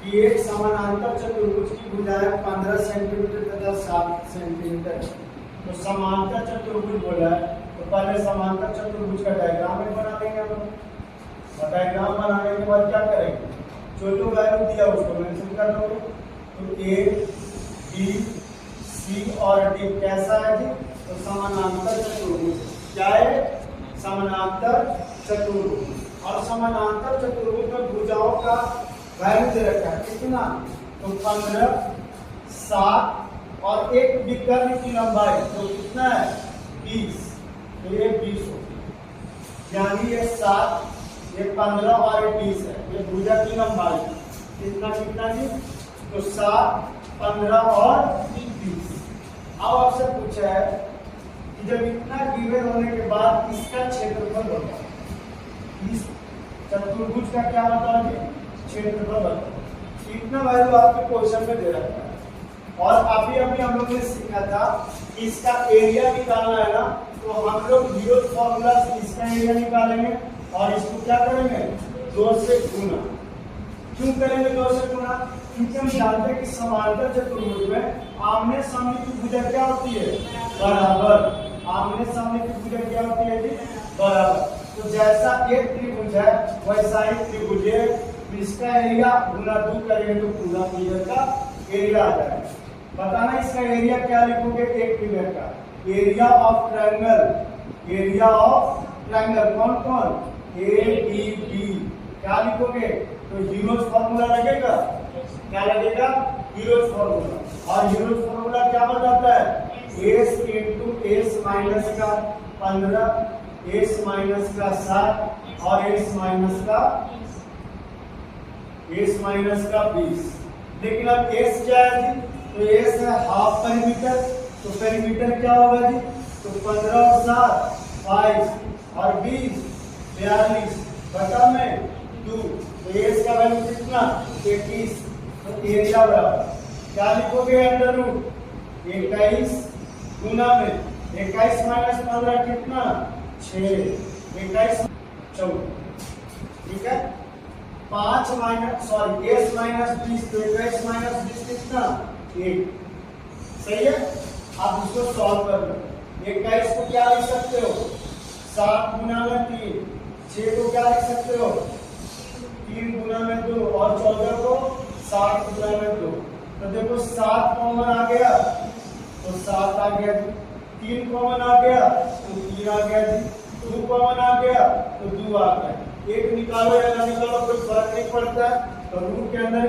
कि एक समानांतर चतुर्भुज की भुजाएं 15 सेंटीमीटर तथा 7 सेंटीमीटर। तो समांतर चतुर्भुज बोला है तो पहले समांतर चतुर्भुज का डायग्राम बना लेंगे हम लोग। और डायग्राम बनाने के बाद क्या करेंगे, जो जो वैल्यू दिया उसको मेंशन कर दोगे। तो ए बी सी और डी कैसा है जी, तो समानांतर चतुर्भुज। क्या है, समानांतर चतुर्भुज। और समानांतर चतुर्भुज में भुजाओं का वैल्यू दे रखा है कितना, तो 15, 7 और एक विकर्ण की लंबाई तो कितना है 20। तो ये 20 होगी, यानी ये 7, ये 15 और ये 20 है। ये भुजा की लंबाई कितना कितना जी, तो 7, 15 और 20। अब आपसे पूछा है कि जब इतना गिवन होने के बाद इसका क्षेत्रफल होता है, इस चतुर्भुज का क्या बताओ जी, क्षेत्रफल बताओ। इतना वैल्यू आपके क्वेश्चन में दे रखा है। और अभी हम लोग ने सीखा था कि इसका एरिया निकालना है ना, तो हम लोग जीरो फॉर्मूला से इसका एरिया निकालेंगे और इसको क्या करेंगे 2 से गुना। क्यों करेंगे 2 से गुना, क्योंकि हम जानते हैं कि समांतर चतुर्भुज में आमने सामने की भुजा क्या होती है, बराबर। आमने सामने की भुजा क्या होती है जी, बराबर। तो जैसा एक त्रिभुज है वैसा ही त्रिभुज है, इसका एरिया गुना 2 करेंगे तो पूरा फिगर का एरिया आ जाएगा। बताना इसका एरिया क्या लिखोगे, एक फिगर का area of triangle. Area of triangle कौन कौन, ए बी बी। क्या लिखोगे, तो हीरोज फॉर्मूला लगेगा। क्या लगेगा, हीरोज फॉर्मूला। और हीरोज फॉर्मूला क्या बताता है, एस इंटू एस माइनस का 15, एस माइनस का 7 और एस माइनस का 20। लेकिन अब एस क्या है जी, तो एस है हाफ पेरीमीटर। तो पेरीमीटर क्या होगा जी, तो 15 और 7 22 और 20 42 बटा में 2। तो एस का वैल्यू कितना 21। तो एरिया बराबर क्या लिखोगे, अंडर रूट 21 गुना में 21 माइनस 15 कितना 6, 21 14। ठीक है, 5 माइनस सॉरी एस माइनस 20, तो 21 माइनस 20 कितना 1। सही है, आप इसको सॉल्व कर लो। 21 को क्या लिख सकते हो, 7 गुना में 3, 6 को क्या लिख सकते हो 3 गुना में 2 और 14 को 7 गुना में 2। तो देखो 7 कॉमन आ गया तो 7 आ गया जी, 3 कॉमन आ गया तो 3 आ गया जी, 2 कॉमन आ गया तो 2 आ गया। एक निकालो या ना निकालो कोई फर्क नहीं पड़ता है। तो रूट के अंदर